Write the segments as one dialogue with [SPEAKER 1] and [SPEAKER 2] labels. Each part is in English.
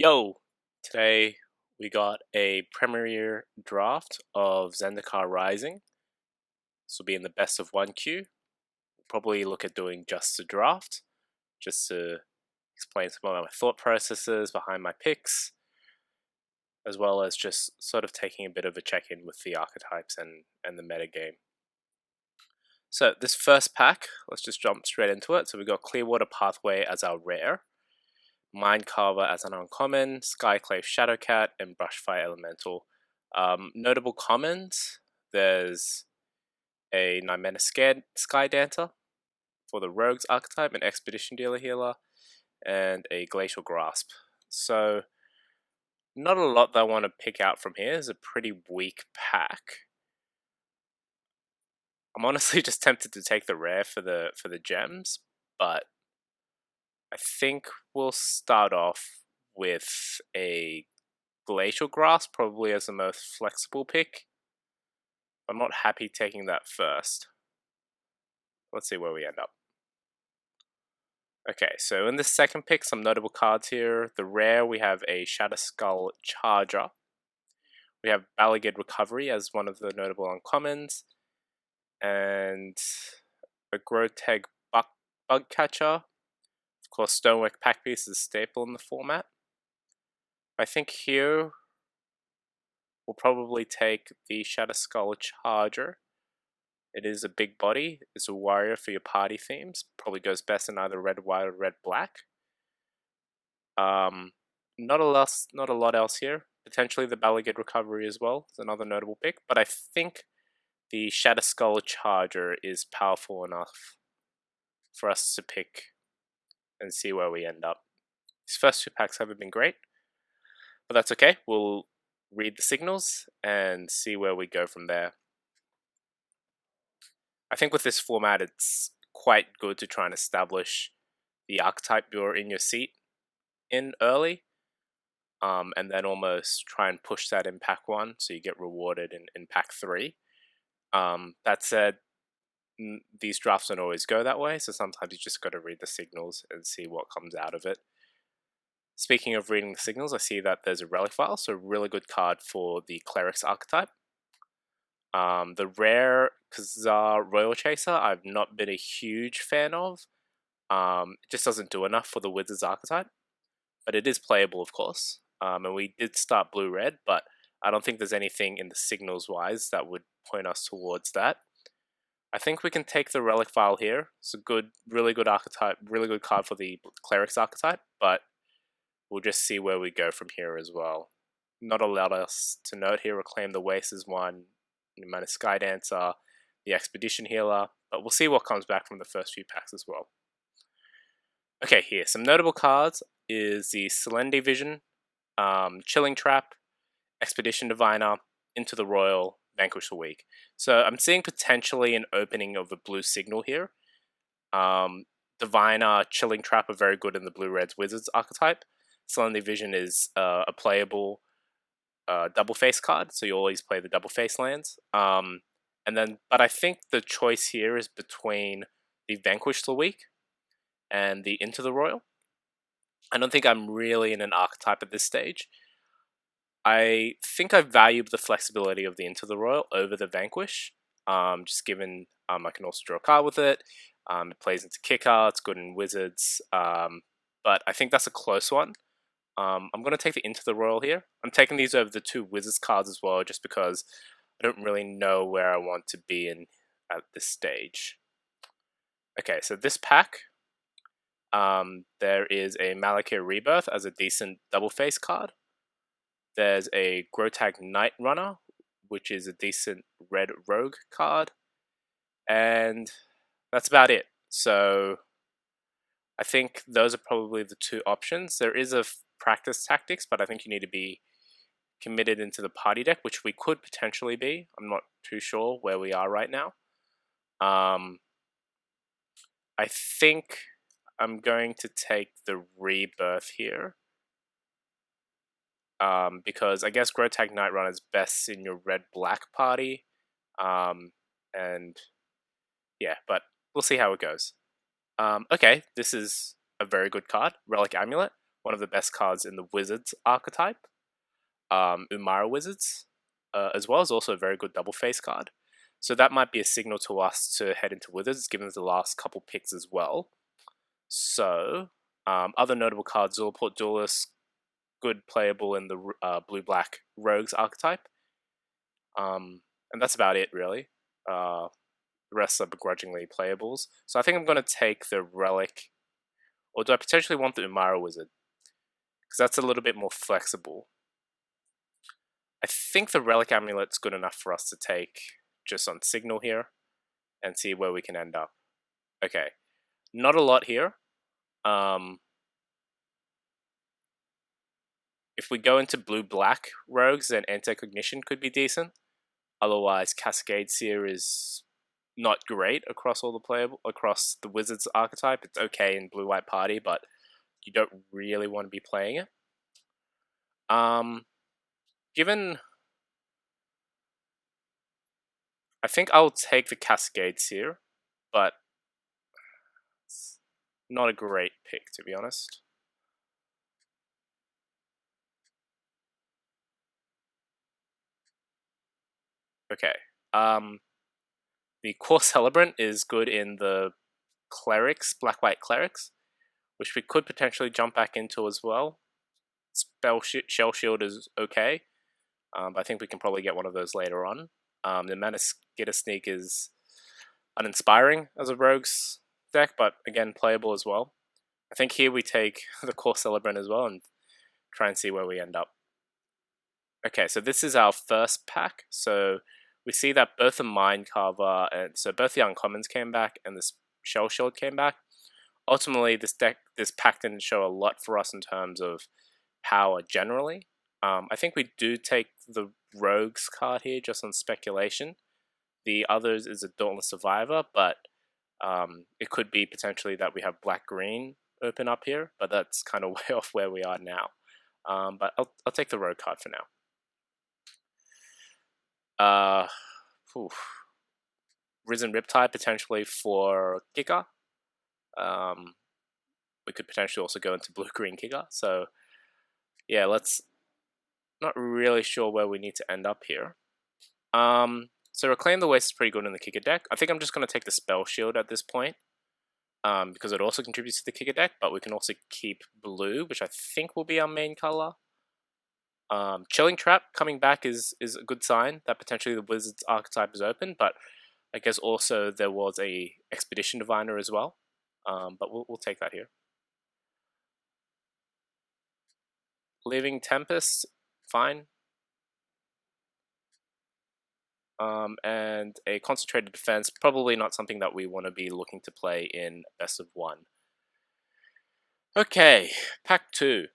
[SPEAKER 1] Yo, today we got a premiere draft of Zendikar Rising. This will be in the best of one queue. We'll probably look at doing just a draft, just to explain some of my thought processes behind my picks, as well as just sort of taking a bit of a check-in with the archetypes and the metagame. So this first pack, let's just jump straight into it. So we got Clearwater Pathway as our rare, Mindcarver as an uncommon, Skyclave Shadowcat, and Brushfire Elemental. Notable commons, there's a Nymena Sky Dancer for the Rogues archetype, an Expedition Dealer Healer, and a Glacial Grasp. So, not a lot that I want to pick out from here. It's a pretty weak pack. I'm honestly just tempted to take the rare for the gems, but I think we'll start off with a Glacial Grasp, probably as the most flexible pick. I'm not happy taking that first. Let's see where we end up. Okay, so in the second pick, some notable cards here. The rare, we have a Shatterskull Charger. We have Balagid Recovery as one of the notable uncommons. And a Groteg Bug Catcher. Of course, Stonework Pack Piece is a staple in the format. I think here we'll probably take the Shatterskull Charger. It is a big body. It's a warrior for your party themes. Probably goes best in either red, white, or red, black. Not a lot else here. Potentially the Balagid Recovery as well is another notable pick. But I think the Shatterskull Charger is powerful enough for us to pick and see where we end up. These first two packs haven't been great, but that's okay. We'll read the signals and see where we go from there. I think with this format, it's quite good to try and establish the archetype you're in your seat in early, and then almost try and push that in pack 1 so you get rewarded in pack 3. That said, these drafts don't always go that way, so sometimes you just got to read the signals and see what comes out of it. Speaking of reading the signals, I see that there's a Relic File, so a really good card for the Cleric's archetype. The rare Khazar Royal Chaser, I've not been a huge fan of. It just doesn't do enough for the Wizard's archetype, but it is playable, of course. And we did start blue-red, but I don't think there's anything in the signals-wise that would point us towards that. I think we can take the Relic File here. It's a really good archetype, really good card for the Cleric's archetype, but we'll just see where we go from here as well. Not a lot else to note here. Reclaim the Waste is one. Nymena Sky Dancer, the Expedition Healer, but we'll see what comes back from the first few packs as well. Okay, here, some notable cards is the Selendi Vision, Chilling Trap, Expedition Diviner, Into the Royal, Vanquish the Weak. So I'm seeing potentially an opening of a blue signal here. Diviner, Chilling Trap are very good in the Blue-Reds Wizards archetype. Selendi Vision is a playable double face card, so you always play the double face lands. But I think the choice here is between the Vanquish the Weak and the Into the Royal. I don't think I'm really in an archetype at this stage. I think I value the flexibility of the Into the Royal over the Vanquish, just given I can also draw a card with it. It plays into kicker, it's good in Wizards, but I think that's a close one. I'm going to take the Into the Royal here. I'm taking these over the two Wizards cards as well, just because I don't really know where I want to be in at this stage. Okay, so this pack, there is a Malakir Rebirth as a decent double face card. There's a Grotag Night Runner, which is a decent red rogue card. And that's about it. So I think those are probably the two options. There is a practice tactics, but I think you need to be committed into the party deck, which we could potentially be. I'm not too sure where we are right now. I think I'm going to take the Rebirth here. Because I guess Grotag Night Runner is best in your red-black party. And yeah, but we'll see how it goes. Okay, this is a very good card, Relic Amulet. one of the best cards in the Wizards archetype, Umara Wizards, as well as also a very good double face card. So that might be a signal to us to head into Wizards, given the last couple picks as well. So, other notable cards: Zulaport Duelist, good playable in the blue-black Rogues archetype. And that's about it, really. The rest are begrudgingly playables. So I think I'm going to take the Relic, or do I potentially want the Umara Wizard? Because that's a little bit more flexible. I think the Relic Amulet's good enough for us to take just on Signal here and see where we can end up. Okay, not a lot here. If we go into blue-black rogues, then Anti-Cognition could be decent. Otherwise, Cascade Seer is not great across all the playable across the Wizards archetype. It's okay in blue-white party, but you don't really want to be playing it. Given, I think I'll take the Cascade Seer, but it's not a great pick, to be honest. Okay. The Core Celebrant is good in the Clerics, black-white Clerics, which we could potentially jump back into as well. Shell Shield is okay, but I think we can probably get one of those later on. The Mana Skitter Sneak is uninspiring as a Rogues deck, but again, playable as well. I think here we take the Core Celebrant as well and try and see where we end up. Okay, so this is our first pack. So we see that both the Mind Carver and so both the uncommons came back and this Shell Shield came back. Ultimately, this pack didn't show a lot for us in terms of power generally. I think we do take the Rogues card here just on speculation. The others is a Dauntless Survivor, but it could be potentially that we have black-green open up here, but that's kind of way off where we are now. But I'll take the Rogue card for now. Risen Riptide potentially for kicker. We could potentially also go into blue-green kicker. So yeah, let's not really sure where we need to end up here. So Reclaim the Waste is pretty good in the kicker deck. I think I'm just going to take the Spell Shield at this point, because it also contributes to the kicker deck, but we can also keep blue, which I think will be our main color. Chilling Trap coming back is a good sign that potentially the Wizards archetype is open, but I guess also there was a Expedition Diviner as well, but we'll take that here. Living Tempest, fine. And a Concentrated Defense, probably not something that we want to be looking to play in best of one. Okay, pack 2.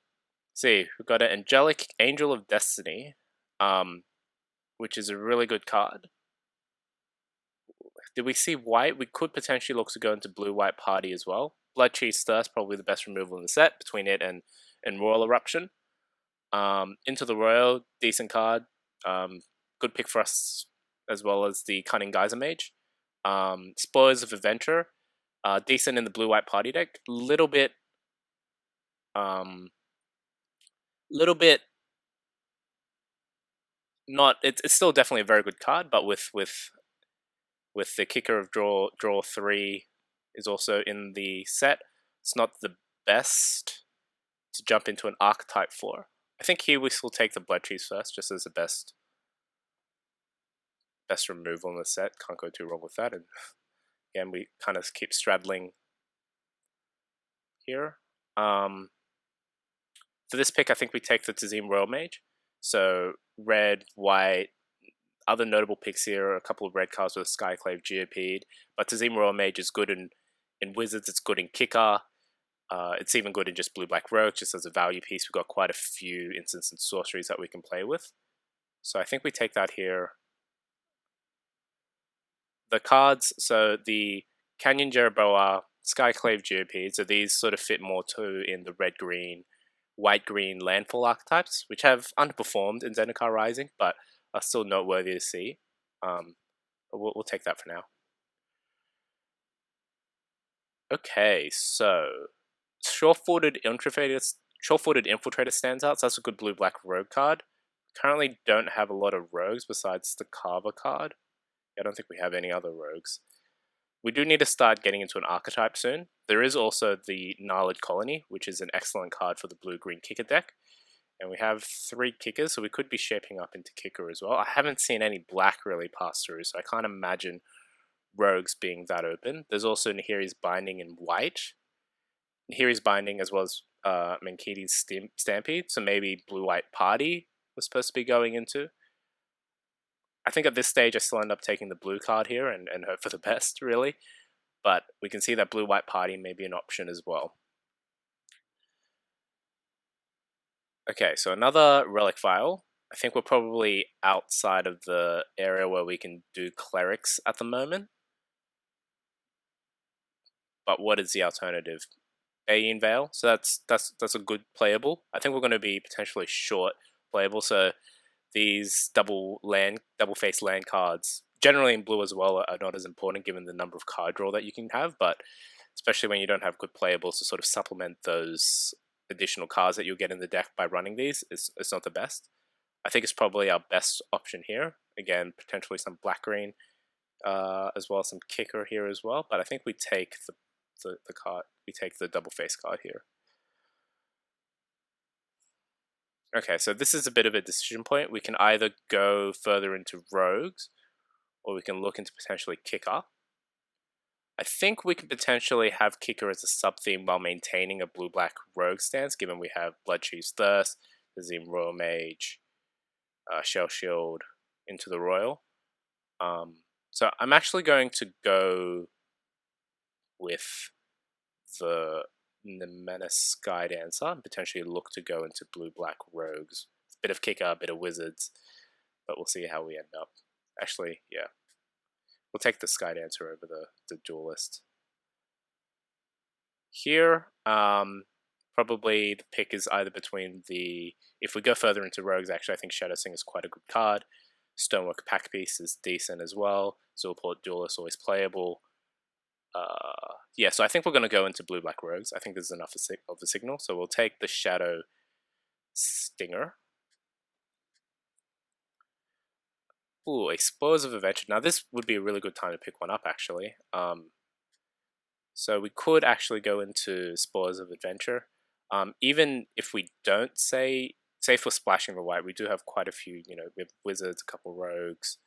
[SPEAKER 1] See, we've got an Angelic Angel of Destiny, which is a really good card. Did we see white? We could potentially look to go into blue-white party as well. Blood Cheese Thirst, probably the best removal in the set between it and Royal Eruption. Into the Royal, decent card. Good pick for us as well as the Cunning Geyser Mage. Spoils of Adventure, decent in the blue-white party deck. Little bit not. It's still definitely a very good card, but with the kicker of draw 3 is also in the set. It's not the best to jump into an archetype for. I think here we still take the Blood Cheese first, just as the best removal in the set. Can't go too wrong with that. And again, we kind of keep straddling here. For this pick, I think we take the Tazim Royal Mage. So red, white. Other notable picks here are a couple of red cards with Skyclave GOP'd. But Tazim Royal Mage is good in Wizards, it's good in Kicker. It's even good in just blue-black Rogue, just as a value piece. We've got quite a few instants and sorceries that we can play with. So I think we take that here. The cards, so the Canyon Jeroboa, Skyclave GOP, so these sort of fit more too in the red-green, white-green landfall archetypes, which have underperformed in Zendikar Rising, but are still noteworthy to see. But we'll take that for now. Okay, so Sure-Footed Infiltrator Sure-Footed Infiltrator stands out, so that's a good blue-black rogue card. Currently don't have a lot of rogues besides the Carver card. I don't think we have any other rogues. We do need to start getting into an archetype soon. There is also the Gnarled Colony, which is an excellent card for the blue-green kicker deck. And we have 3 kickers, so we could be shaping up into kicker as well. I haven't seen any black really pass through, so I can't imagine rogues being that open. There's also Nahiri's Binding in white. Nahiri's Binding as well as Mankini's Stampede, so maybe blue-white Party was supposed to be going into. I think at this stage I still end up taking the blue card here and hope for the best, really. But we can see that blue-white Party may be an option as well. Okay, so another Relic Vial. I think we're probably outside of the area where we can do Clerics at the moment. But what is the alternative? Aeon Veil. So that's a good playable. I think we're going to be potentially short playable. So these double face land cards, generally in blue as well, are not as important given the number of card draw that you can have. But especially when you don't have good playables to sort of supplement those additional cards that you'll get in the deck by running these, it's not the best. I think it's probably our best option here. Again, potentially some black-green, as well as some kicker here as well. But I think we take the card. We take the double face card here. Okay, so this is a bit of a decision point. We can either go further into rogues, or we can look into potentially kicker. I think we could potentially have kicker as a sub-theme while maintaining a blue-black rogue stance, given we have Bloodchief's Thirst, the Zim Royal Mage, Shell Shield into the Royal. So I'm actually going to go with the Nemesis Skydancer and potentially look to go into blue-black rogues. It's a bit of kicker, a bit of wizards, but we'll see how we end up. Actually, yeah. We'll take the Skydancer over the duelist. Here, probably the pick is either between the... If we go further into rogues, actually I think Shadow Sing is quite a good card. Stonework Pack Piece is decent as well. Zulport Duelist always playable. Yeah, so I think we're going to go into blue-black rogues. I think there's enough of a signal, so we'll take the Shadow Stinger. Ooh, Explorers of Adventure. Now this would be a really good time to pick one up, actually. So we could actually go into Spores of Adventure. Even if we don't say for splashing the white, we do have quite a few, we have wizards, a couple rogues.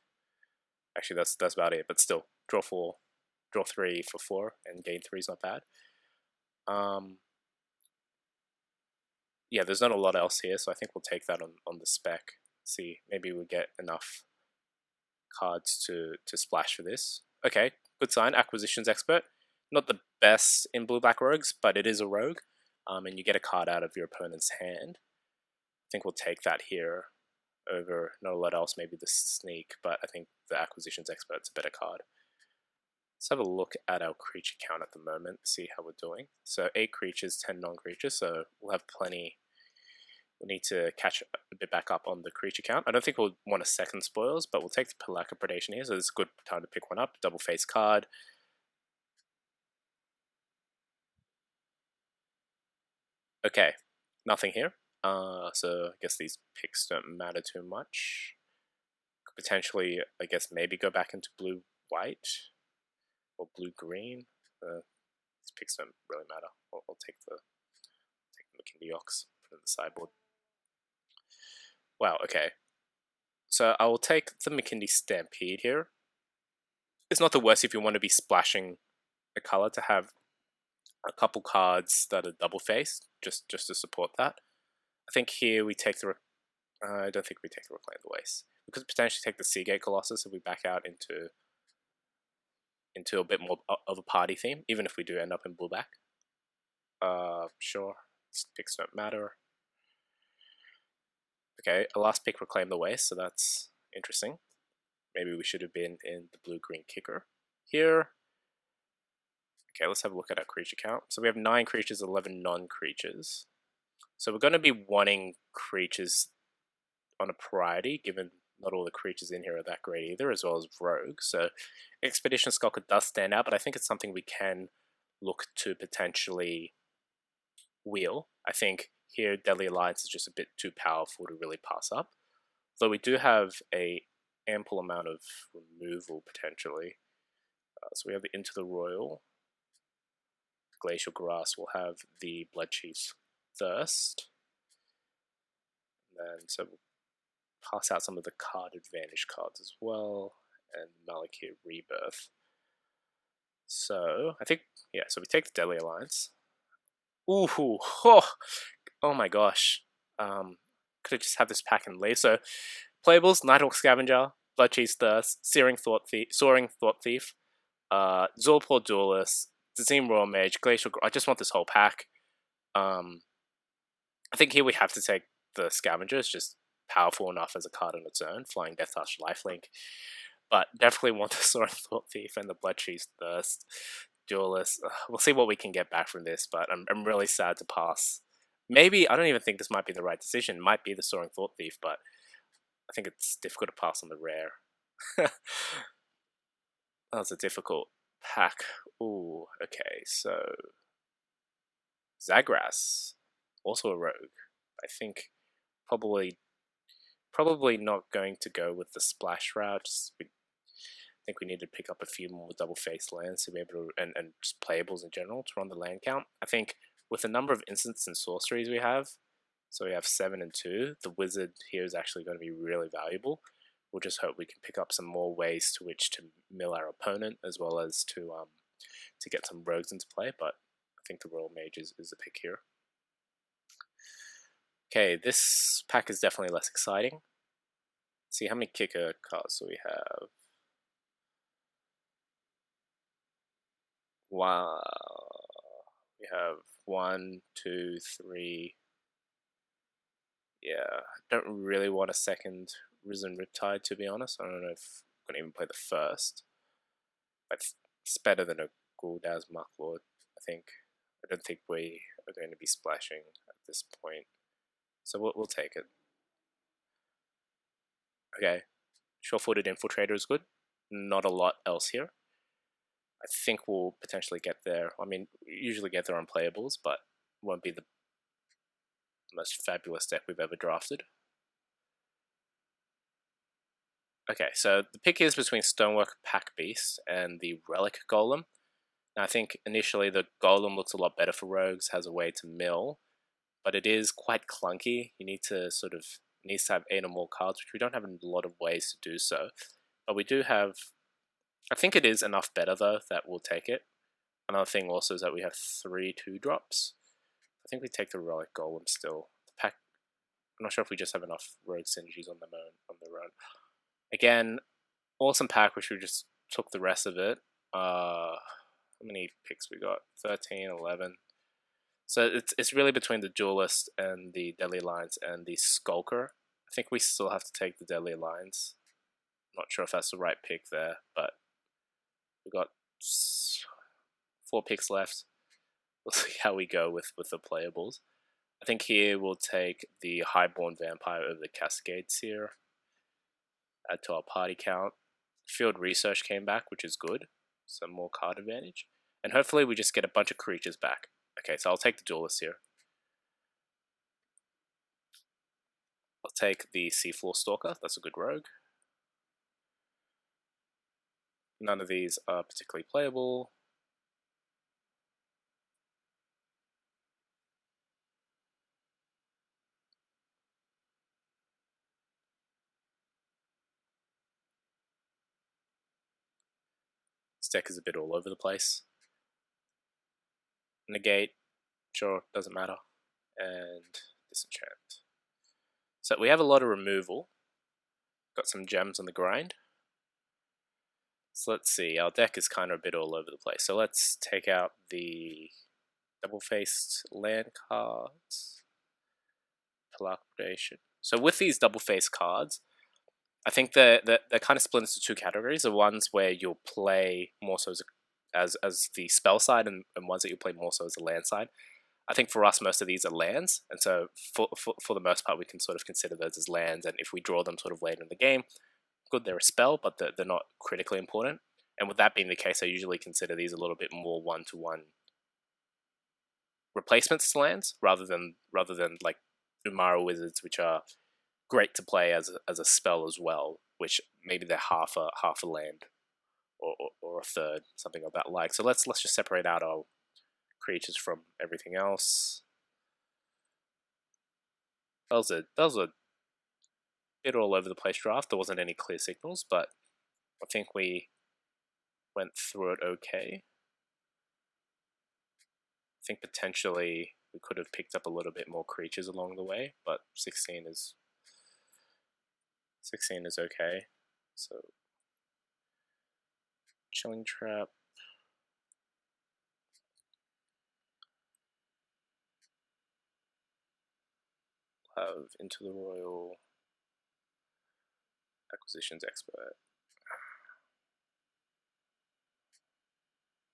[SPEAKER 1] Actually, that's about it, but still, draw 4, draw 3 for 4, and gain 3 is not bad. Yeah, there's not a lot else here, so I think we'll take that on the spec. See, maybe we'll get enough cards to splash for this. Okay, good sign, Acquisitions Expert. Not the best in blue-black rogues, but it is a rogue, and you get a card out of your opponent's hand. I think we'll take that here over not a lot else, maybe the Sneak, but I think the Acquisitions Expert's a better card. Let's have a look at our creature count at the moment, see how we're doing. So 8 creatures, 10 non-creatures, so we'll have plenty. We'll need to catch a bit back up on the creature count. I don't think we'll want a second spoils, but we'll take the Pelaka Predation here, so it's a good time to pick one up. Double face card. Okay, nothing here. So I guess these picks don't matter too much. Could potentially, I guess, maybe go back into blue-white or blue-green. These picks don't really matter. I'll take the McKinley Ox from the sideboard. Wow, okay. So I will take the McKinley Stampede here. It's not the worst if you want to be splashing a color to have a couple cards that are double faced, just to support that. I think here we take the... I don't think we take the Reclaim the Waste. We could potentially take the Seagate Colossus if we back out into a bit more of a party theme, even if we do end up in blue-black. Sure. These picks don't matter. Okay, a last pick Reclaim the Waste, so that's interesting. Maybe we should have been in the blue-green kicker here. Okay, let's have a look at our creature count. So we have 9 creatures, 11 non-creatures. So we're going to be wanting creatures on a priority, given not all the creatures in here are that great either, as well as rogues. So Expedition Skulker does stand out, but I think it's something we can look to potentially wheel. I think here Deadly Alliance is just a bit too powerful to really pass up. Though we do have a ample amount of removal potentially. So we have the Into the Royal, Glacial Grass, we'll have the Blood Chief's Thirst. And so we'll pass out some of the card advantage cards as well, and Malakir Rebirth. So I think, yeah, so we take the Deadly Alliance. Ooh, oh my gosh. Could have just had this pack and leave. So playables, Nighthawk Scavenger, Bloodchief's Thirst, Soaring Thought Thief, Zorpor Duelist, Dazim Royal Mage, Glacial. I just want this whole pack. I think here we have to take the Scavenger. It's just powerful enough as a card on its own. Flying Death Touch, Lifelink. But definitely want the Soaring Thought Thief and the Bloodchief's Thirst. Duelist. We'll see what we can get back from this, but I'm really sad to pass. Maybe, I don't even think this might be the right decision. It might be the Soaring Thought Thief, but I think it's difficult to pass on the rare. That was a difficult pack. Ooh, okay, so Zagras, also a rogue. I think probably not going to go with the splash route. I think we need to pick up a few more double-faced lands to be able to, and just playables in general to run the land count. I think with the number of instants and sorceries we have, so we have 7 and 2, the wizard here is actually going to be really valuable. We'll just hope we can pick up some more ways to which to mill our opponent, as well as to get some rogues into play, but I think the Royal Mage is the pick here. Okay, this pack is definitely less exciting. Let's see how many kicker cards do we have. Wow, we have 1, 2, 3. Yeah, I don't really want a second Risen Riptide, to be honest. I don't know if I'm going to even play the first. But it's better than a Gul'daz Mucklord, I think. I don't think we are going to be splashing at this point. So we'll take it. Okay, Sure-Footed Infiltrator is good. Not a lot else here. I think we'll potentially get there. I mean, we usually get there on playables, but won't be the most fabulous deck we've ever drafted. Okay, so the pick is between Stonework Pack Beast and the Relic Golem. Now, I think initially the Golem looks a lot better for rogues, has a way to mill, but it is quite clunky. You need to needs to have 8 or more cards, which we don't have a lot of ways to do so. But we do have, I think it is enough better though that we'll take it. Another thing also is that we have 3 2-drops. I think we take the Relic Golem still. The pack, I'm not sure if we just have enough rogue synergies on their own. Again, awesome pack, which we just took the rest of it. How many picks we got? 13, 11. So it's really between the Duelist and the Deadly Alliance and the Skulker. I think we still have to take the Deadly Alliance. Not sure if that's the right pick there, but we've got 4 picks left. We'll see how we go with the playables. I think here we'll take the Highborn Vampire over the Cascade Seer. Add to our party count. Field Research came back, which is good. Some more card advantage. And hopefully we just get a bunch of creatures back. Okay, so I'll take the Duelist here. I'll take the Seafloor Stalker. That's a good rogue. None of these are particularly playable. This deck is a bit all over the place. Negate, sure, doesn't matter. And Disenchant. So we have a lot of removal. Got some gems on the grind. So let's see, our deck is kind of a bit all over the place. So let's take out the double-faced land cards. Dilapidation. So with these double-faced cards, I think they're kind of split into 2 categories. The ones where you'll play more so as the spell side, and ones that you'll play more so as the land side. I think for us, most of these are lands, and so for the most part, we can sort of consider those as lands, and if we draw them sort of later in the game, good, they're a spell, but they're not critically important. And with that being the case, I usually consider these a little bit more one-to-one replacements to lands rather than like Umara Wizards, which are great to play as a spell as well, which maybe they're half a land or a third, something of that like. So let's just separate out our creatures from everything else. That was a bit all over the place draft. There wasn't any clear signals, but I think we went through it okay. I think potentially we could have picked up a little bit more creatures along the way, but 16 is okay. So Chilling Trap. Have Into the Royal, Acquisitions Expert.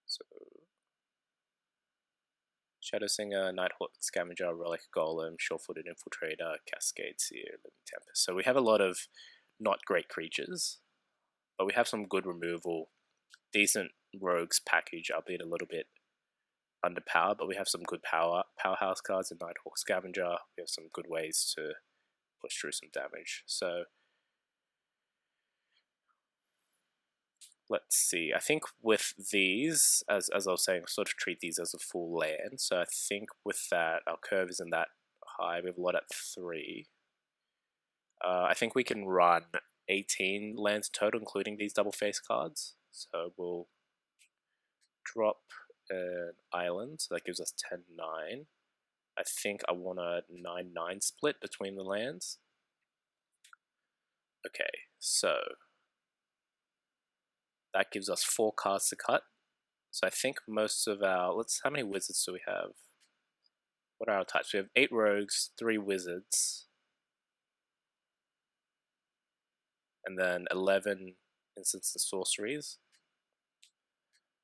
[SPEAKER 1] So Shadow Singer, Nighthawk Scavenger, Relic Golem, Sure-Footed Infiltrator, Cascade Seer, Living Tempest. So we have a lot of not great creatures, but we have some good removal. Decent rogues package, albeit a little bit underpowered, but we have some good powerhouse cards in Nighthawk Scavenger. We have some good ways to push through some damage. So let's see. I think with these, as I was saying, sort of treat these as a full land. So I think with that, our curve isn't that high. We have a lot at 3. I think we can run 18 lands total, including these double face cards. So we'll drop an island, so that gives us 10-9. I think I want a 9-9 split between the lands. Okay, so that gives us 4 cards to cut. So I think most of our, how many wizards do we have? What are our types? We have 8 rogues, 3 wizards, and then 11 instants and sorceries.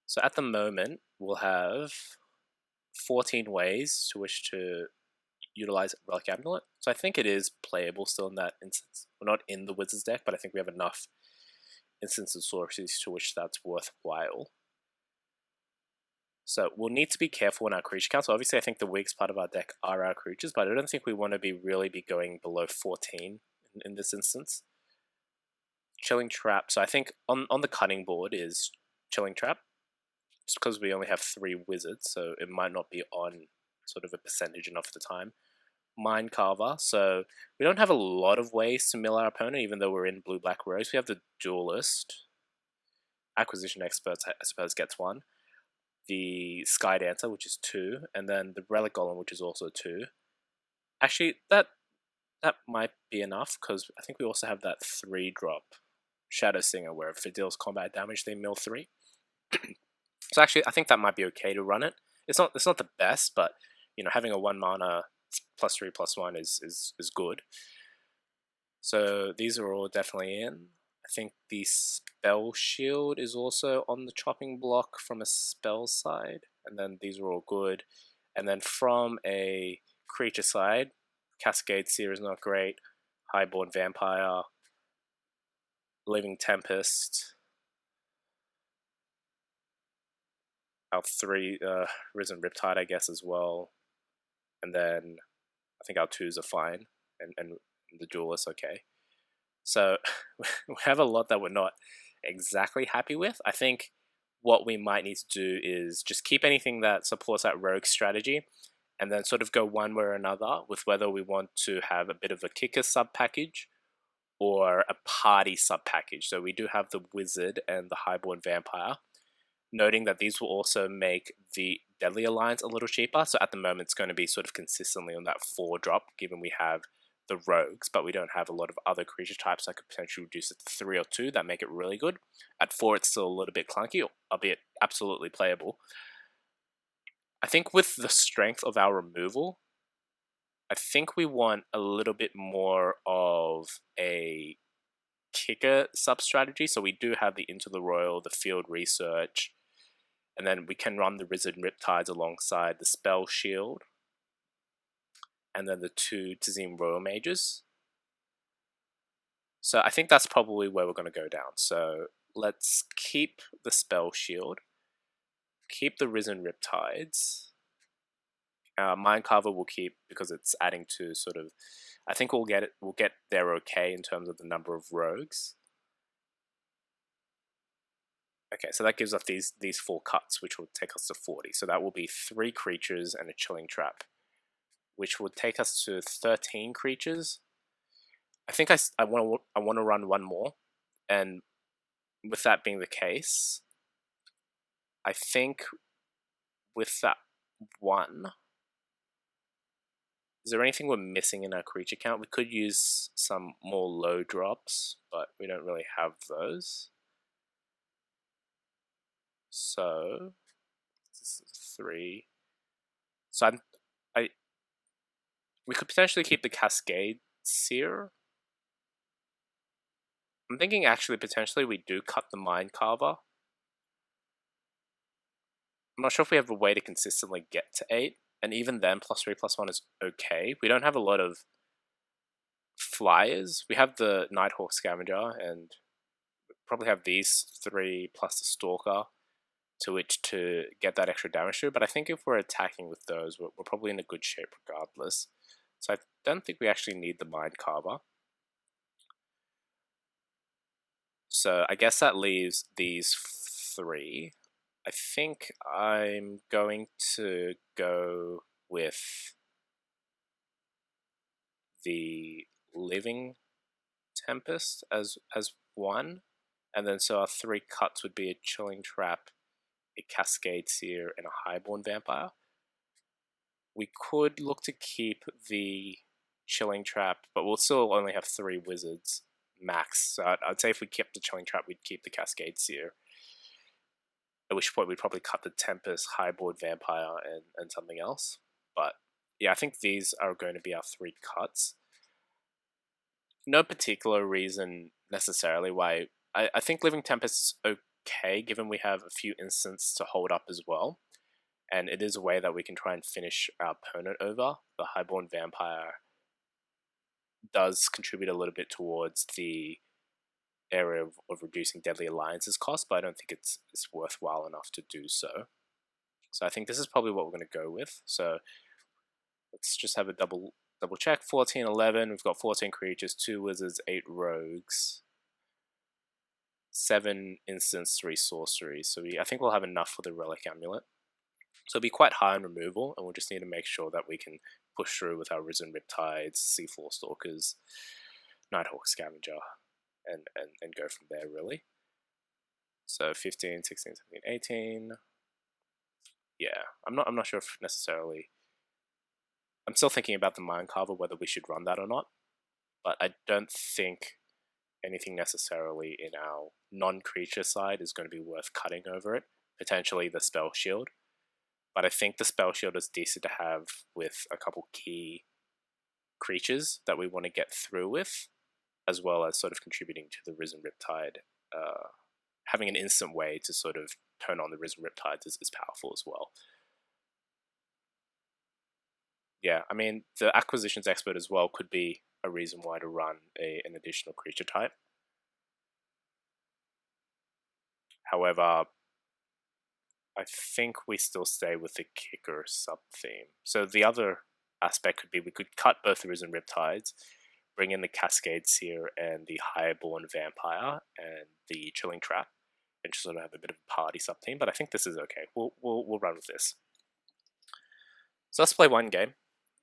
[SPEAKER 1] So at the moment, we'll have 14 ways to which to utilize Relic Amulet. So I think it is playable still in that instance. We're not in the Wizards deck, but I think we have enough instants and sorceries to which that's worthwhile. So we'll need to be careful in our creature count. So obviously I think the weakest part of our deck are our creatures, but I don't think we want to really be going below 14 in this instance. Chilling Trap. So I think on the cutting board is Chilling Trap. Just because we only have 3 wizards, so it might not be on sort of a percentage enough of the time. Mind Carver. So we don't have a lot of ways to mill our opponent, even though we're in blue-black rogues. We have the Duelist. Acquisition Experts, I suppose, gets 1. The Sky Dancer, which is 2, and then the Relic Golem, which is also 2. Actually, that might be enough, because I think we also have that 3-drop Shadow Singer, where if it deals combat damage, they mill 3. So actually, I think that might be okay to run it. It's not the best, but you know, having a 1 mana +3/+1 is good. So these are all definitely in. I think the Spell Shield is also on the chopping block from a spell side, and then these are all good. And then from a creature side, Cascade Seer is not great. Highborn Vampire, Living Tempest, our 3 Risen Riptide, I guess, as well. And then I think our 2s are fine, and the Duelist okay. So we have a lot that we're not exactly happy with. I think what we might need to do is just keep anything that supports that rogue strategy, and then sort of go one way or another with whether we want to have a bit of a kicker sub package or a party sub package. So we do have the Wizard and the Highborn Vampire, noting that these will also make the Deadly Alliance a little cheaper. So at the moment it's going to be sort of consistently on that 4-drop, given we have the rogues, but we don't have a lot of other creature types that could potentially reduce it to 3 or 2 that make it really good. At 4 it's still a little bit clunky, albeit absolutely playable. I think with the strength of our removal, I think we want a little bit more of a kicker sub-strategy. So we do have the Into the Royal, the Field Research, and then we can run the Risen Riptides alongside the Spell Shield, and then the 2 Tazim Royal Mages. So I think that's probably where we're going to go down. So let's keep the Spell Shield, keep the Risen Riptides, Mindcarver we'll keep because it's adding to sort of. I think we'll get there okay in terms of the number of rogues. Okay, so that gives us these 4 cuts, which will take us to 40. So that will be 3 creatures and a Chilling Trap, which would take us to 13 creatures. I think I want to run one more, and with that being the case, I think with that one, is there anything we're missing in our creature count? We could use some more low drops, but we don't really have those. So this is 3. So we could potentially keep the Cascade Seer. I'm thinking actually potentially we do cut the Mindcarver. I'm not sure if we have a way to consistently get to 8, and even then +3/+1 is okay. We don't have a lot of flyers. We have the Nighthawk Scavenger, and probably have these 3 plus the Stalker to which to get that extra damage through, but I think if we're attacking with those, we're probably in a good shape regardless. So I don't think we actually need the Mindcarver. So I guess that leaves these 3. I think I'm going to go with the Living Tempest as 1, and then so our 3 cuts would be a Chilling Trap, a Cascade Seer, and a Highborn Vampire. We could look to keep the Chilling Trap, but we'll still only have 3 wizards max. So I'd say if we kept the Chilling Trap, we'd keep the Cascade Seer. At which point we'd probably cut the Tempest, Highborn Vampire, and something else. But yeah, I think these are going to be our 3 cuts. No particular reason necessarily why. I think Living Tempest is okay, given we have a few instants to hold up as well. And it is a way that we can try and finish our opponent over. The Highborn Vampire does contribute a little bit towards the area of reducing Deadly Alliance's cost, but I don't think it's worthwhile enough to do so. So I think this is probably what we're going to go with. So let's just have a double check. 14, 11. We've got 14 creatures, 2 wizards, 8 rogues, 7 instants, 3 sorceries. So I think we'll have enough for the Relic Amulet. So it'll be quite high on removal, and we'll just need to make sure that we can push through with our Risen Riptides, Seafloor Stalkers, Nighthawk Scavenger, and go from there, really. So 15, 16, 17, 18. Yeah, I'm not sure if necessarily. I'm still thinking about the Mindcarver, whether we should run that or not, but I don't think anything necessarily in our non-creature side is going to be worth cutting over it. Potentially the Spell Shield. But I think the Spell Shield is decent to have with a couple key creatures that we want to get through with, as well as sort of contributing to the Risen Riptide. Having an instant way to sort of turn on the Risen Riptides is powerful as well. Yeah, I mean, the Acquisitions Expert as well could be a reason why to run an additional creature type. However, I think we still stay with the Kicker sub-theme. So the other aspect could be we could cut both the Risen Riptides, bring in the Cascade Seer and the Highborn Vampire and the Chilling Trap, and just sort of have a bit of a party sub-theme, but I think this is okay. We'll run with this. So let's play one game,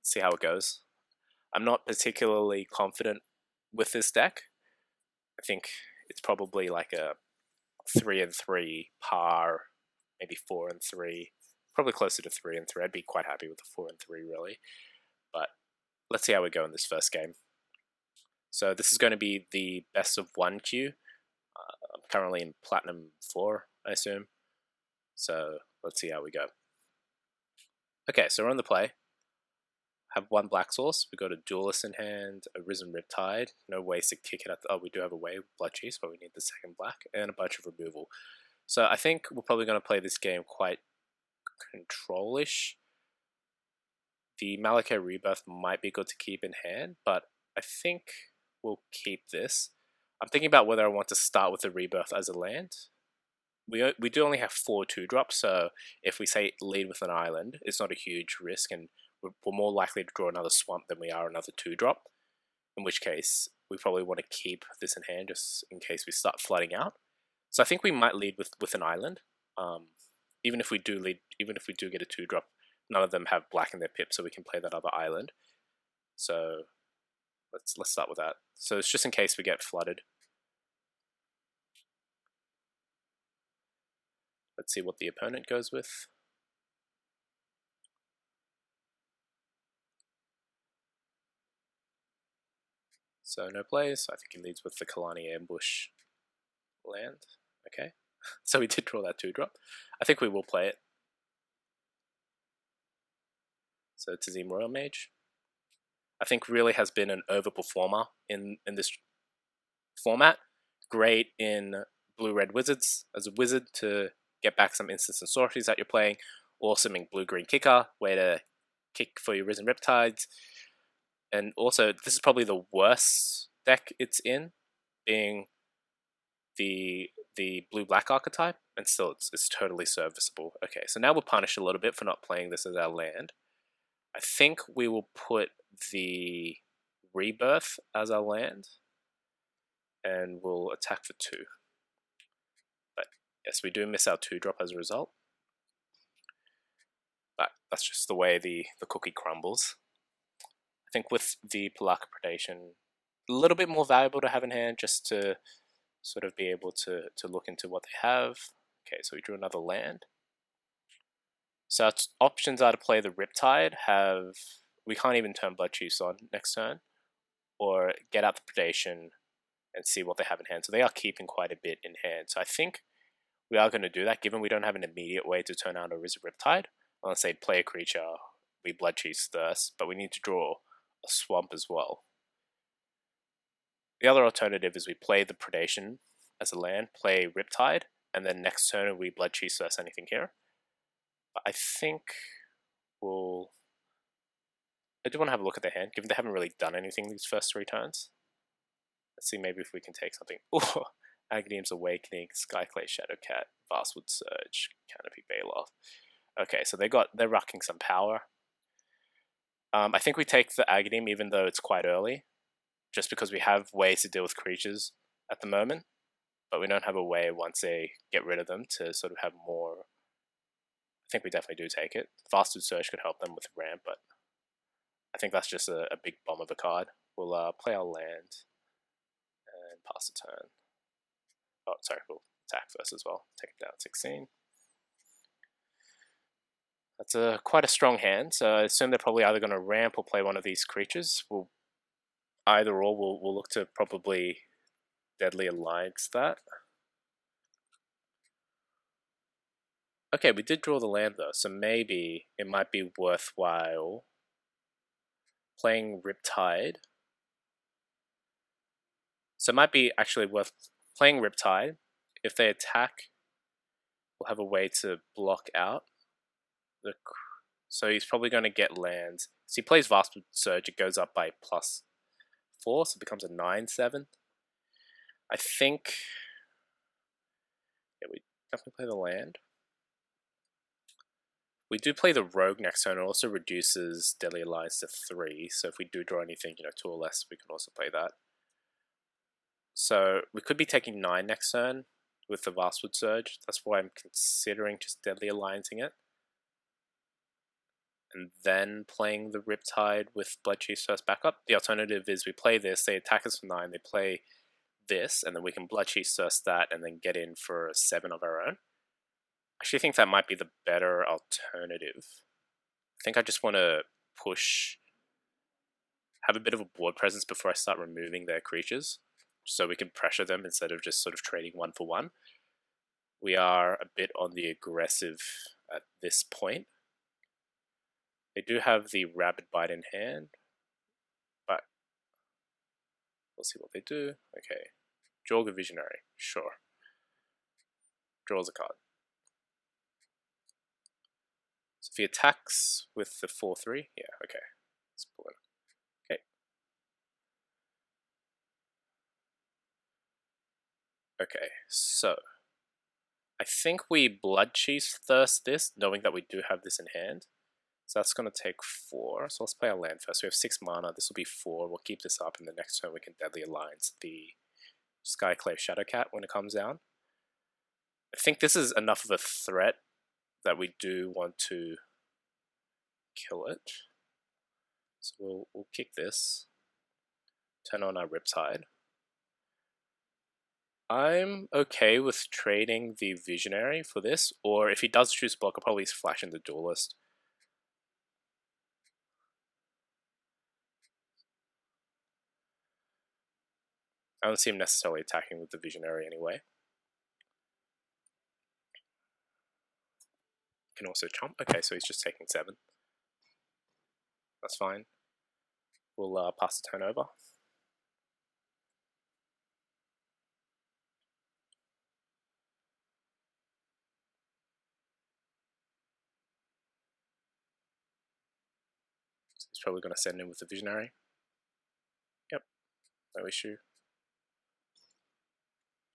[SPEAKER 1] see how it goes. I'm not particularly confident with this deck. I think it's probably like a 3-3 par, maybe 4-3, probably closer to 3-3. I'd be quite happy with the 4-3 really. But let's see how we go in this first game. So this is going to be the best of 1 queue. I'm currently in Platinum 4, I assume. So let's see how we go. Okay, so we're on the play. Have 1 black source. We've got a Duelist in hand, a Risen Riptide. No ways to kick it at the, oh, we do have a way, Blood Chiefs, but we need the second black, and a bunch of removal. So I think we're probably going to play this game quite control-ish. The Malachite Rebirth might be good to keep in hand, but I think we'll keep this. I'm thinking about whether I want to start with the Rebirth as a land. We do only have 4 2-drops, so if we say lead with an island, it's not a huge risk, and we're more likely to draw another swamp than we are another 2-drop, in which case we probably want to keep this in hand just in case we start flooding out. So I think we might lead with an island. Even if we do get a 2-drop, none of them have black in their pip, so we can play that other island. So let's start with that. So it's just in case we get flooded. Let's see what the opponent goes with. So no plays. I think he leads with the Kalani Ambush land. Okay. So we did draw that 2-drop. I think we will play it. So Tazim Royal Mage, I think really has been an overperformer in this format. Great in Blue-Red Wizards as a wizard to get back some instants and sorceries that you're playing. Awesome in Blue-Green Kicker, way to kick for your Risen Riptides. And also, this is probably the worst deck it's in, being the blue-black archetype, and still it's totally serviceable. Okay, so now we're punished a little bit for not playing this as our land. I think we will put the Rebirth as our land, and we'll attack for 2. But yes, we do miss our 2-drop as a result. But that's just the way the cookie crumbles. I think with the Palaka Predation, a little bit more valuable to have in hand just to sort of be able to look into what they have. Okay, so we drew another land. So our options are to play the Riptide, we can't even turn Blood Chiefs on next turn, or get out the Predation and see what they have in hand. So they are keeping quite a bit in hand. So I think we are going to do that, given we don't have an immediate way to turn out a Risen Riptide. Let's say play a creature, we Blood Chiefs Thirst, but we need to draw a Swamp as well. The other alternative is we play the Predation as a land, play Riptide, and then next turn we Blood Chiefs Thirst anything here. But I think I do want to have a look at their hand, given they haven't really done anything these first 3 turns. Let's see maybe if we can take something. Ooh, Aghanim's Awakening, Skyclay Shadowcat, Vastwood Surge, Canopy Baloth. Okay, so they're rocking some power. I think we take the Aghanim even though it's quite early, just because we have ways to deal with creatures at the moment, but we don't have a way once they get rid of them to sort of have more. I think we definitely do take it. Vastwood Surge could help them with ramp, but I think that's just a big bomb of a card. We'll play our land and pass the turn. Oh, sorry, we'll attack first as well. Take it down 16. That's quite a strong hand, so I assume they're probably either going to ramp or play one of these creatures. We'll look to probably Deadly Alliance that. Okay, we did draw the land though, so maybe it might be worthwhile playing Riptide. So it might be actually worth playing Riptide. If they attack, we'll have a way to block out. So he's probably going to get lands. So he plays Vastwood Surge, it goes up by +4, so it becomes a 9/7. I think, yeah, we definitely play the land. We do play the Rogue next turn. It also reduces Deadly Alliance to 3, so if we do draw anything, 2 or less, we can also play that. So we could be taking 9 next turn with the Vastwood Surge. That's why I'm considering just Deadly Alliancing it. And then playing the Riptide with Blood Chiefs First backup. The alternative is we play this, they attack us for 9, they play this, and then we can Blood Chiefs First that, and then get in for a 7 of our own. I actually think that might be the better alternative. I think I just want to have a bit of a board presence before I start removing their creatures, so we can pressure them instead of just sort of trading 1 for 1. We are a bit on the aggressive at this point. They do have the Rabid Bite in hand, but we'll see what they do. Okay, Jorga Visionary, sure. Draws a card. So if he attacks with the 4/3, yeah, okay. Let's pull in. Okay. Okay, so I think we Blood Chiefs Thirst this, knowing that we do have this in hand. So that's going to take 4. So let's play our land first. We have 6 mana. This will be 4. We'll keep this up, and the next turn we can Deadly Alliance the Skyclave Shadowcat when it comes down. I think this is enough of a threat that we do want to kill it. So we'll kick this. Turn on our Riptide. I'm okay with trading the Visionary for this, or if he does choose block, I'll probably flash in the Duelist. I don't see him necessarily attacking with the Visionary anyway. Can also chomp. Okay, so he's just taking 7. That's fine. We'll pass the turn over. So he's probably going to send in with the Visionary. Yep, no issue.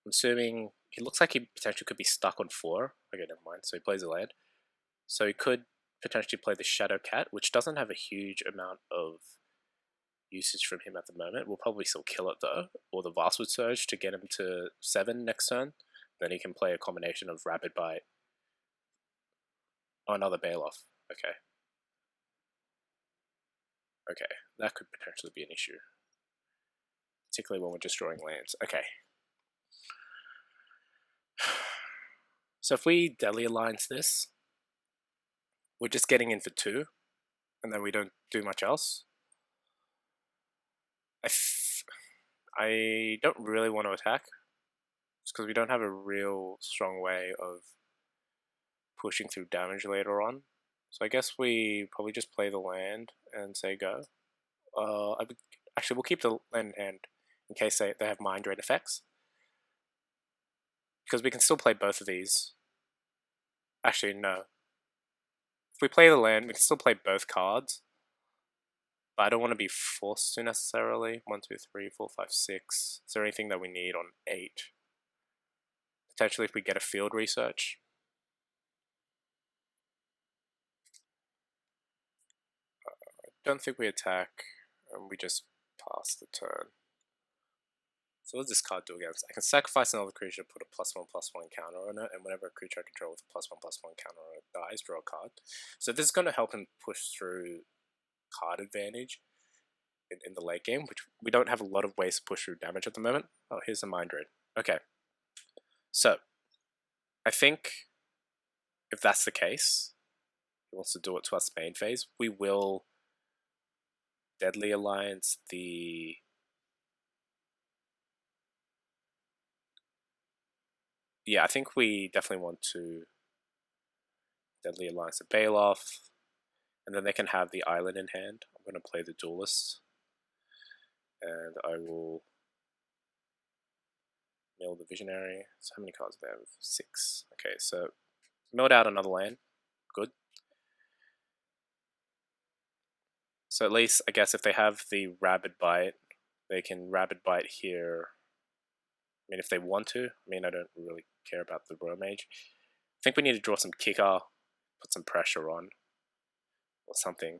[SPEAKER 1] I'm assuming he looks like he potentially could be stuck on 4. Okay, never mind. So he plays a land. So he could potentially play the Shadowcat, which doesn't have a huge amount of usage from him at the moment. We'll probably still kill it though, or the Vastwood Surge to get him to 7 next turn. Then he can play a combination of Rapid Bite. Oh, another Bailoff. Okay. Okay, that could potentially be an issue. Particularly when we're just drawing lands. Okay. So if we Deadly Alliance this, we're just getting in for 2, and then we don't do much else. I don't really want to attack, just because we don't have a real strong way of pushing through damage later on. So I guess we probably just play the land and say go. Actually, we'll keep the land in hand in case they have Mind Drain effects. Because we can still play both of these. Actually, no. If we play the land, we can still play both cards. But I don't want to be forced to necessarily. 1, 2, 3, 4, 5, 6. Is there anything that we need on 8? Potentially if we get a field research. I don't think we attack, and we just pass the turn. So what does this card do against? I can sacrifice another creature, put a +1/+1 counter on it, and whenever a creature I control with a +1/+1 counter on it dies, draw a card. So this is going to help him push through card advantage in the late game, which we don't have a lot of ways to push through damage at the moment. Oh, here's a Mind Drain. Okay. So, I think if that's the case, he wants to do it to us main phase, we will Deadly Alliance the... Yeah, I think we definitely want to Deadly Alliance the Bailoff, and then they can have the island in hand. I'm going to play the Duelist, and I will mill the Visionary. So how many cards do they have? 6. Okay, so milled out another land. Good. So at least, I guess, if they have the Rapid Bite, they can Rapid Bite here. I mean, if they want to. I mean, I don't really care about the Romage. I think we need to draw some kicker, put some pressure on, or something.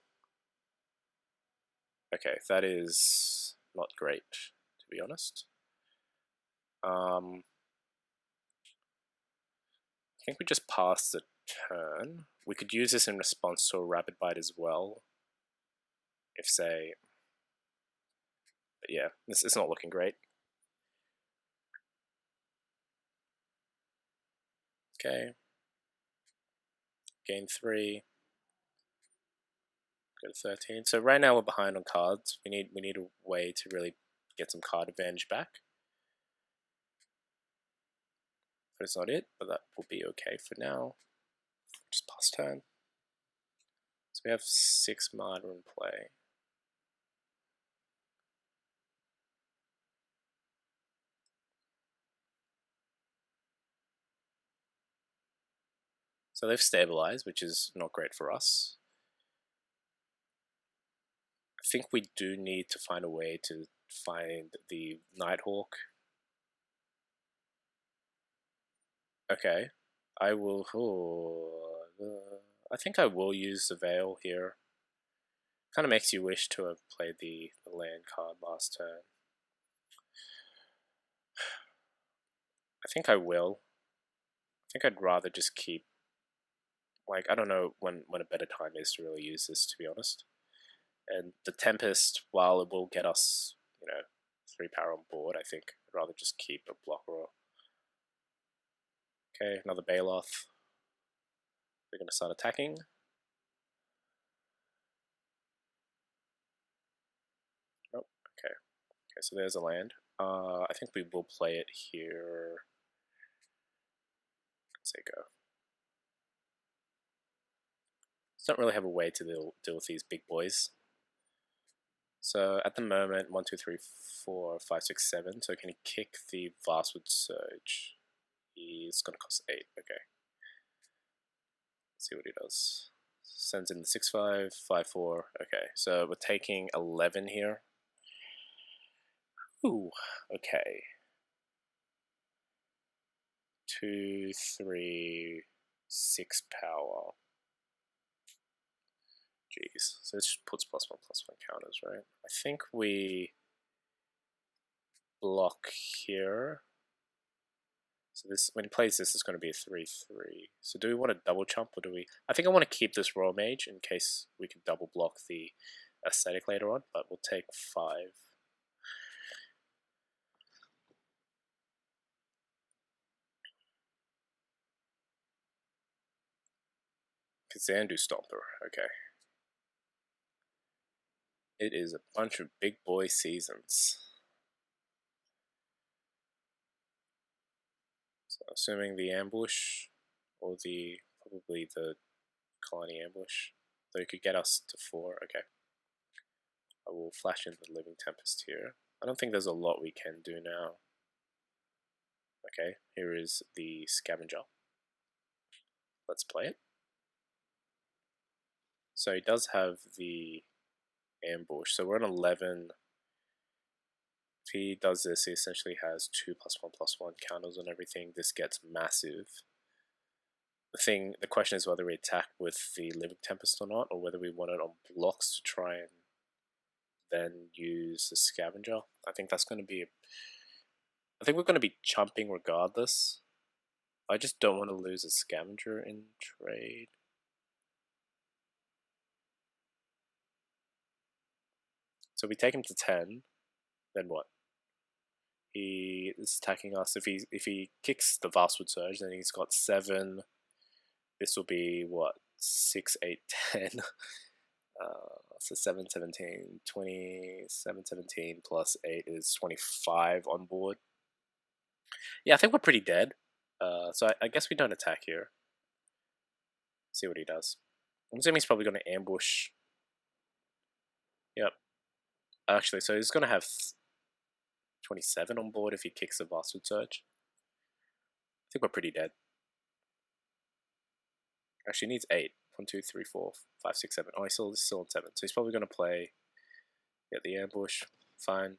[SPEAKER 1] Okay, that is not great, to be honest. I think we just pass the turn. We could use this in response to a Rapid Bite as well. If, say... But yeah, this is not looking great. Okay. Gain 3. Go to 13. So right now we're behind on cards. We need a way to really get some card advantage back. But it's not it, but that will be okay for now. Just pass turn. So we have 6 mana in play. So they've stabilized, which is not great for us. I think we do need to find a way to find the Nighthawk. Okay. I will... I think I will use the Veil here. Kind of makes you wish to have played the land card last turn. I think I will. I think I'd rather just keep, like, I don't know when a better time is to really use this, to be honest. And the Tempest, while it will get us, 3 power on board, I think I'd rather just keep a blocker. Okay, another Baloth. They're going to start attacking. Oh, okay. Okay, so there's a land. I think we will play it here. Let's say go. Don't really have a way to deal with these big boys. So at the moment, 1, 2, 3, 4, 5, 6, 7. So can he kick the Vastwood Surge? He's going to cost 8. Okay. Let's see what he does. Sends in the 6, 5, 5, 4. Okay, so we're taking 11 here. Ooh, okay. 2, 3, 6 power. Jeez, so this puts +1/+1 counters, right? I think we block here. So this, when he plays this, is going to be a 3/3. So do we want to double chump, or do we? I think I want to keep this Royal Mage in case we can double block the Aesthetic later on, but we'll take 5. Kazandu Stomper, okay. It is a bunch of big boy seasons. So assuming the ambush, or probably the colony ambush, so it could get us to 4, okay. I will flash in the Living Tempest here. I don't think there's a lot we can do now. Okay, here is the Scavenger. Let's play it. So he does have the ambush, so we're on 11. If he does this, he essentially has 2+1/+1 counters on everything. This gets massive. The question is whether we attack with the Living Tempest or not, or whether we want it on blocks to try and then use the Scavenger. I think that's going to be... I think we're going to be chumping regardless. I just don't want to lose a Scavenger in trade. So we take him to 10, then what? He is attacking us. If he kicks the Vastwood Surge, then he's got 7. This will be what? 6, 8, 10. So 7, 17, 20, 7, 17 plus 8 is 25 on board. Yeah, I think we're pretty dead. So I guess we don't attack here. See what he does. I'm assuming he's probably going to ambush. Yep. Actually, so he's going to have 27 on board if he kicks the Vastwood Surge. I think we're pretty dead. Actually, he needs 8. 1, 2, 3, 4, 5, 6, 7. Oh, he's still on 7. So he's probably going to play... Get the ambush. Fine.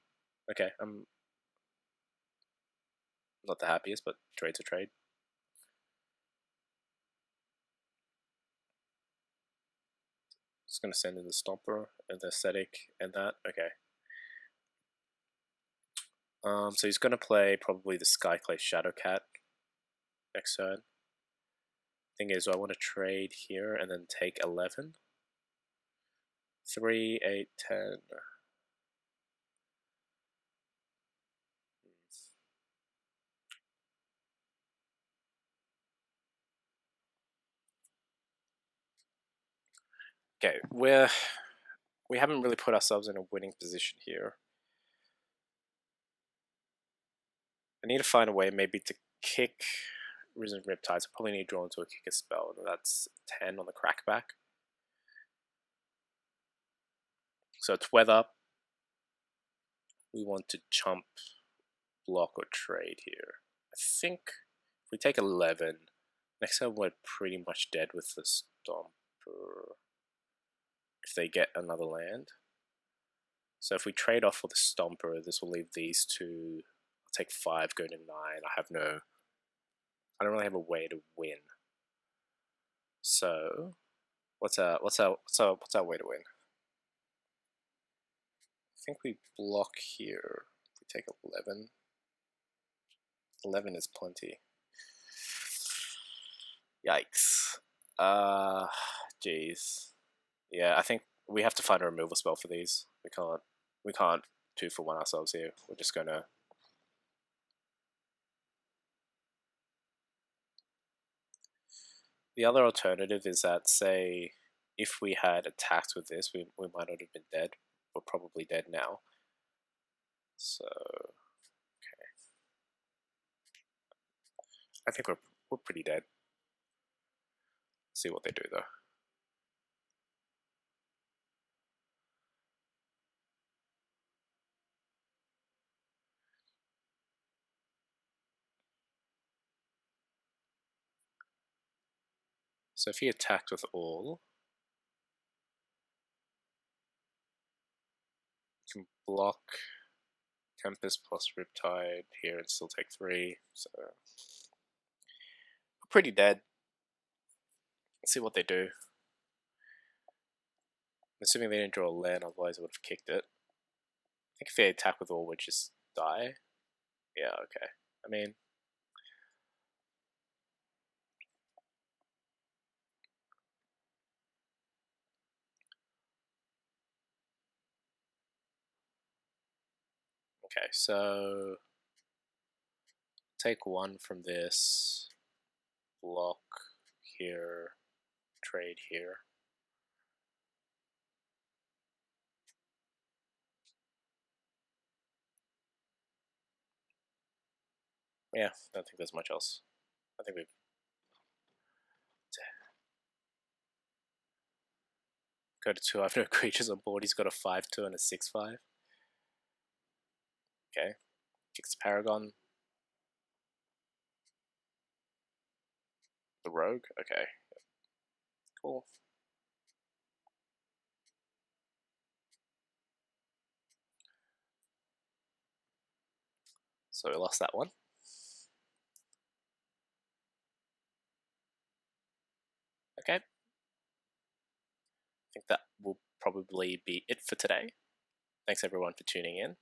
[SPEAKER 1] Okay, I'm not the happiest, but trade's a trade. Just going to send in the Stomper and the Aesthetic and that. Okay. So he's going to play probably the Skyclay Shadowcat next turn. Thing is, I want to trade here and then take 11. 3, 8, 10. Okay, we haven't really put ourselves in a winning position here. I need to find a way maybe to kick Risen Riptides. I probably need to draw into a kick a spell, and that's 10 on the crackback. So it's whether we want to chump, block, or trade here. I think if we take 11, next time we're pretty much dead with the Stomper if they get another land. So if we trade off for the Stomper, this will leave these two. I'll take 5, go to 9. I don't really have a way to win. So What's our way to win? I think we block here. We take 11. 11 is plenty. Yikes. Jeez. Yeah, I think we have to find a removal spell for these. We can't 2-for-1 ourselves here. We're just gonna. The other alternative is that, say, if we had attacked with this, we might not have been dead. We're probably dead now. So, okay. I think we're pretty dead. See what they do though. So if he attacked with all, you can block Tempest plus Riptide here and still take 3. So we're pretty dead. Let's see what they do. I'm assuming they didn't draw a land, otherwise I would have kicked it. I think if they attack with all, we'd just die. Yeah, okay. I mean, okay, so take 1 from this, block here, trade here. Yeah, I don't think there's much else. I think we've... Go to 2, I have no creatures on board, he's got a 5-2 and a 6-5. Okay, kicks the Paragon. The Rogue, okay. Cool. So we lost that one. Okay. I think that will probably be it for today. Thanks everyone for tuning in.